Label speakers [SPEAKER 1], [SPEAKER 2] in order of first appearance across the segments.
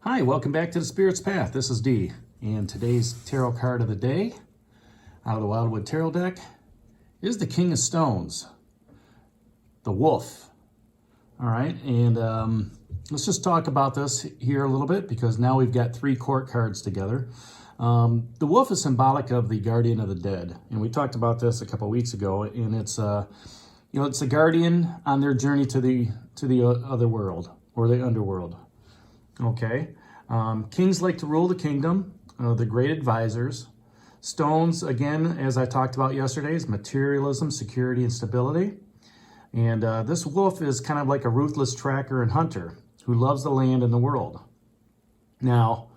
[SPEAKER 1] Hi, welcome back to the Spirit's Path. This is Dee, and today's tarot card of the day out of the Wildwood Tarot deck is the King of Stones, the Wolf. All right, and let's just talk about this here a little bit because now we've got three court cards together. The Wolf is symbolic of the guardian of the dead, and we talked about this a couple weeks ago. And it's it's a guardian on their journey to the other world or the underworld. Okay, kings like to rule the kingdom, the great advisors. Stones, again, as I talked about yesterday, is materialism, security, and stability. And this wolf is kind of like a ruthless tracker and hunter who loves the land and the world. Now,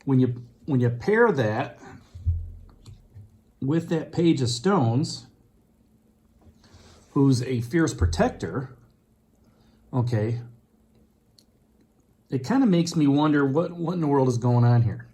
[SPEAKER 1] when you pair that with that Page of Stones, who's a fierce protector, okay, it kind of makes me wonder what in the world is going on here.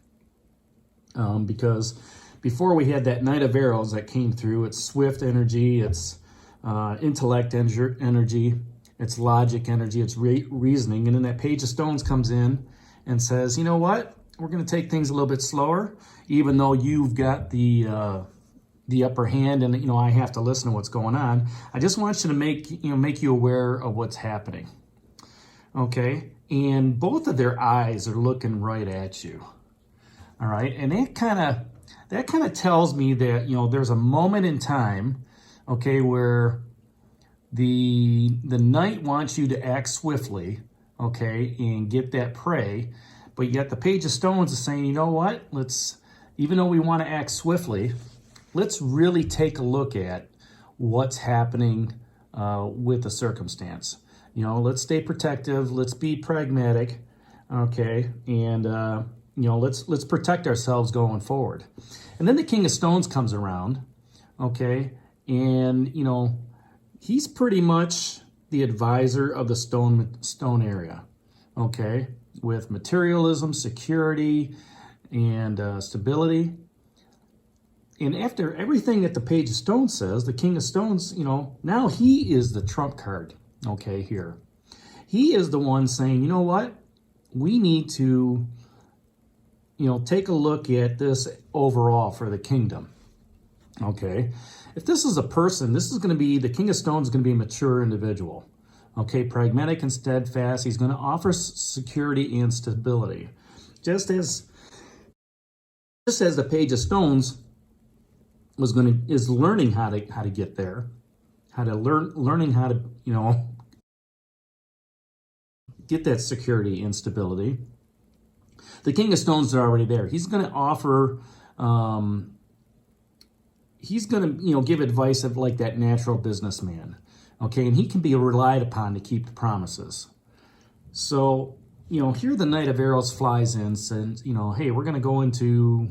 [SPEAKER 1] Because before we had that Knight of Arrows that came through, it's swift energy, it's intellect energy, it's logic energy, it's reasoning. And then that Page of Stones comes in and says, you know what? We're going to take things a little bit slower, even though you've got the upper hand and, I have to listen to what's going on. I just want you to make you aware of what's happening. Okay? And both of their eyes are looking right at you. All right? And that kind of tells me that, there's a moment in time, okay, where the knight wants you to act swiftly, okay, and get that prey, but yet the Page of Stones is saying, you know what? Even though we want to act swiftly, let's really take a look at what's happening with the circumstance. Let's stay protective. Let's be pragmatic, okay? And, let's protect ourselves going forward. And then the King of Stones comes around, okay? And, he's pretty much the advisor of the stone area, okay? With materialism, security, and stability. And after everything that the Page of Stones says, the King of Stones, now he is the trump card, okay, here. He is the one saying, you know what? We need to, take a look at this overall for the kingdom, okay? If this is a person, the King of Stones is going to be a mature individual, okay? Pragmatic and steadfast. He's going to offer security and stability. Just as the Page of Stones is learning how to get there, learning how to, get that security and stability. The King of Stones is already there. He's going to offer, he's going to, give advice of like that natural businessman, okay? And he can be relied upon to keep the promises. So, here the Knight of Arrows flies in, says, hey, we're going to go into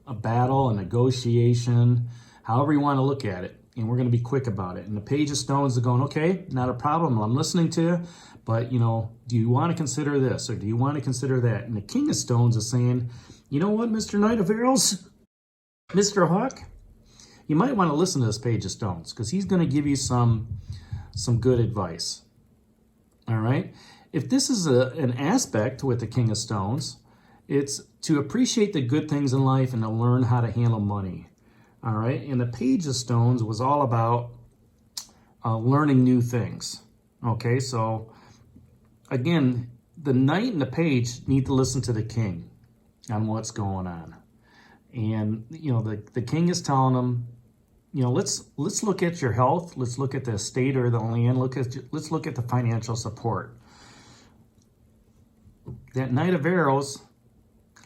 [SPEAKER 1] a battle, a negotiation, however you want to look at it. And we're going to be quick about it. And the Page of Stones are going, okay, not a problem. I'm listening to you. But, do you want to consider this or do you want to consider that? And the King of Stones is saying, you know what, Mr. Knight of Arrows, Mr. Hawk, you might want to listen to this Page of Stones because he's going to give you some good advice. All right? If this is an aspect with the King of Stones, it's to appreciate the good things in life and to learn how to handle money. All right? And the Page of Stones was all about learning new things. Okay? So, again, the Knight and the Page need to listen to the King on what's going on. And, the King is telling them, let's look at your health. Let's look at the estate or the land. Let's look at the financial support. That Knight of Arrows,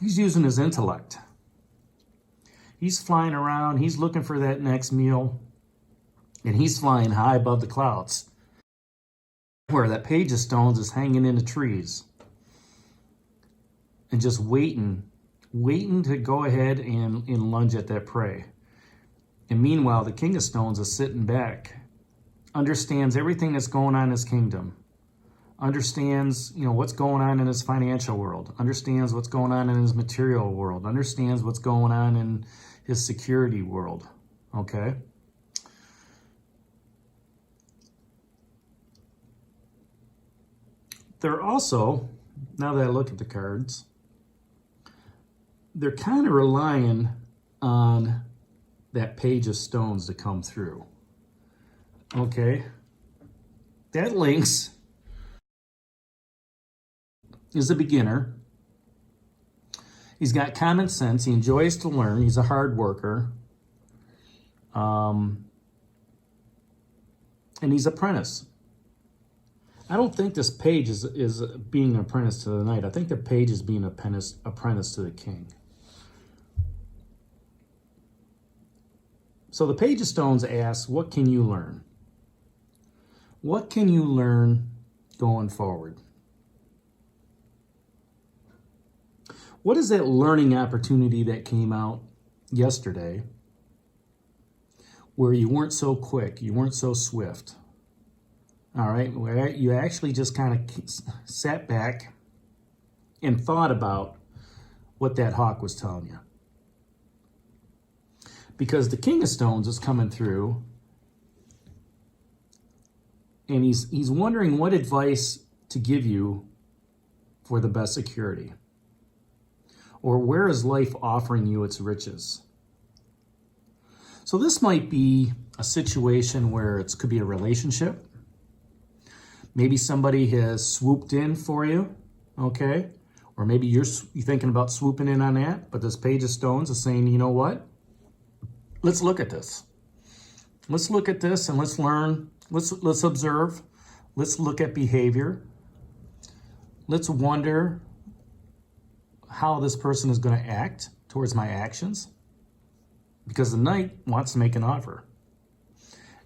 [SPEAKER 1] he's using his intellect. He's flying around. He's looking for that next meal. And he's flying high above the clouds. Where that Page of Stones is hanging in the trees. And just waiting to go ahead and lunge at that prey. And meanwhile, the King of Stones is sitting back. Understands everything that's going on in his kingdom. Understands, what's going on in his financial world. Understands what's going on in his material world. Understands what's going on in his security world. Okay? They're also now that I look at the cards, they're kind of relying on that Page of Stones to come through. Okay, that Lynx is a beginner. He's got common sense. He enjoys to learn. He's a hard worker. And he's apprentice. I don't think this Page is being an apprentice to the Knight. I think the Page is being apprentice to the King. So the Page of Stones asks, what can you learn? What can you learn going forward? What is that learning opportunity that came out yesterday where you weren't so quick, you weren't so swift? All right, where you actually just kind of sat back and thought about what that Hawk was telling you. Because the King of Stones is coming through and he's wondering what advice to give you for the best security. Or where is life offering you its riches? So this might be a situation where it could be a relationship. Maybe somebody has swooped in for you, okay? Or maybe you're thinking about swooping in on that, but this Page of Stones is saying, you know what? Let's look at this. Let's look at this and let's learn. Let's observe. Let's look at behavior. Let's wonder how this person is going to act towards my actions. Because the Knight wants to make an offer.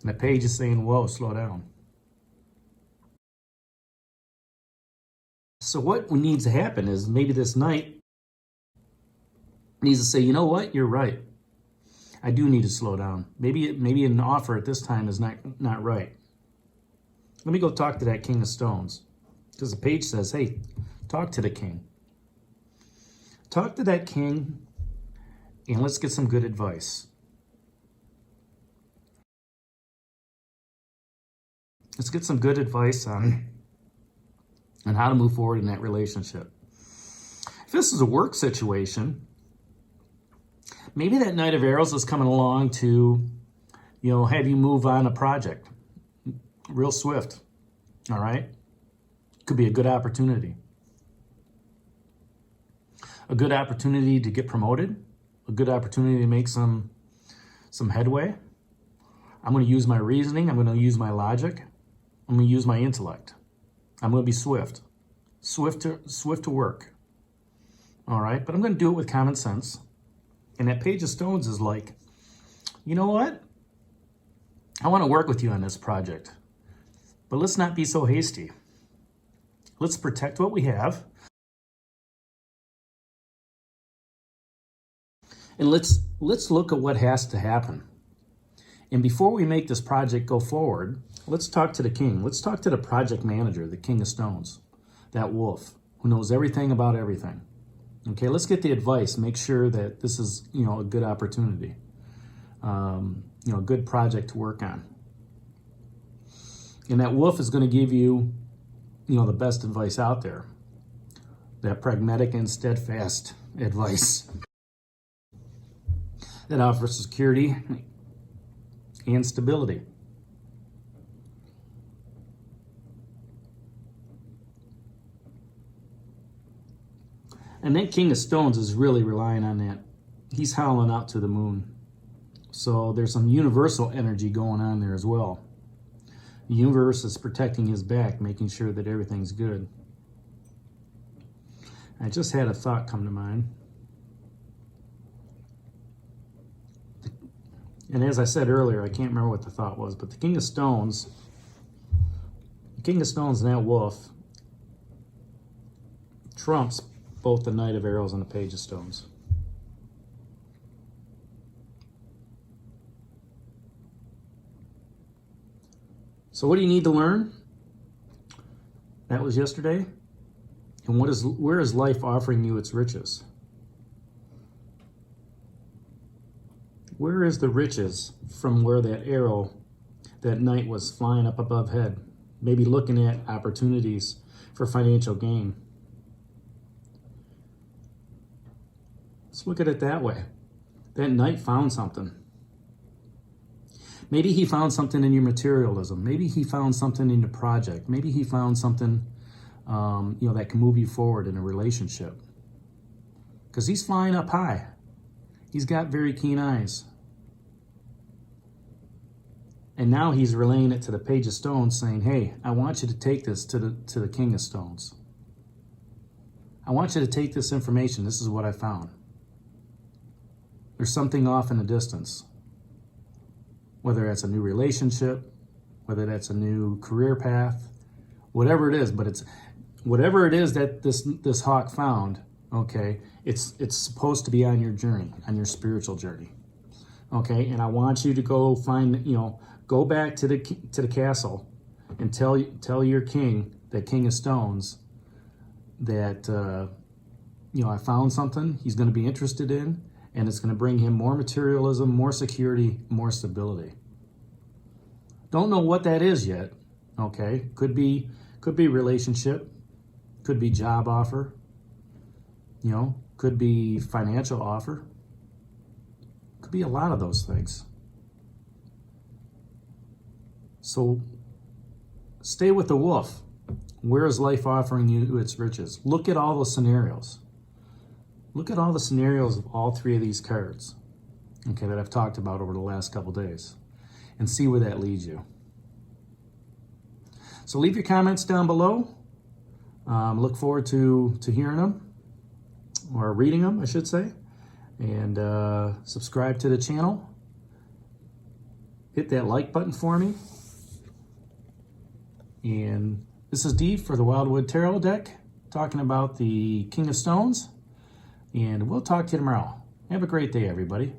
[SPEAKER 1] And the Page is saying, whoa, slow down. So what needs to happen is maybe this Knight needs to say, you know what, you're right. I do need to slow down. Maybe an offer at this time is not right. Let me go talk to that King of Stones. Because the Page says, hey, talk to the King. Talk to that King and let's get some good advice. Let's get some good advice on how to move forward in that relationship. If this is a work situation, maybe that Knight of Arrows is coming along to, have you move on a project real swift, all right? Could be a good opportunity. A good opportunity to get promoted, a good opportunity to make some headway. I'm going to use my reasoning. I'm going to use my logic. I'm going to use my intellect. I'm going to be swift to work. All right, but I'm going to do it with common sense. And that Page of Stones is like, you know what? I want to work with you on this project, but let's not be so hasty. Let's protect what we have. And let's look at what has to happen. And before we make this project go forward, let's talk to the King. Let's talk to the project manager, the King of Stones, that wolf who knows everything about everything. Okay, let's get the advice. Make sure that this is, a good opportunity, a good project to work on. And that wolf is going to give you, the best advice out there. That pragmatic and steadfast advice that offers security and stability. And that King of Stones is really relying on that. He's howling out to the moon. So there's some universal energy going on there as well. The universe is protecting his back, making sure that everything's good. I just had a thought come to mind. And as I said earlier, I can't remember what the thought was, but the King of Stones and that wolf trumps both the Knight of Arrows and the Page of Stones. So what do you need to learn? That was yesterday. And where is life offering you its riches? Where is the riches from where that arrow, that Knight was flying up above head, maybe looking at opportunities for financial gain? Let's look at it that way. That knight found something. Maybe he found something in your materialism. Maybe he found something in your project. Maybe he found something that can move you forward in a relationship. Because he's flying up high. He's got very keen eyes. And now he's relaying it to the Page of Stones, saying, hey, I want you to take this to the King of Stones. I want you to take this information. This is what I found. There's something off in the distance. Whether that's a new relationship, whether that's a new career path, whatever it is, but it's whatever it is that this hawk found, okay, it's supposed to be on your journey, on your spiritual journey. Okay, and I want you to go find, go back to the castle and tell your king, the King of Stones, that I found something he's going to be interested in, and it's going to bring him more materialism, more security, more stability. Don't know what that is yet. Okay, could be relationship, could be job offer, could be financial offer, could be a lot of those things. So stay with the wolf. Where is life offering you its riches? Look at all the scenarios. Look at all the scenarios of all three of these cards, okay, that I've talked about over the last couple days, and see where that leads you. So leave your comments down below. Look forward to hearing them, or reading them, I should say. And subscribe to the channel. Hit that like button for me. And this is Dee for the Wildwood Tarot deck, talking about the King of Stones. And we'll talk to you tomorrow. Have a great day, everybody.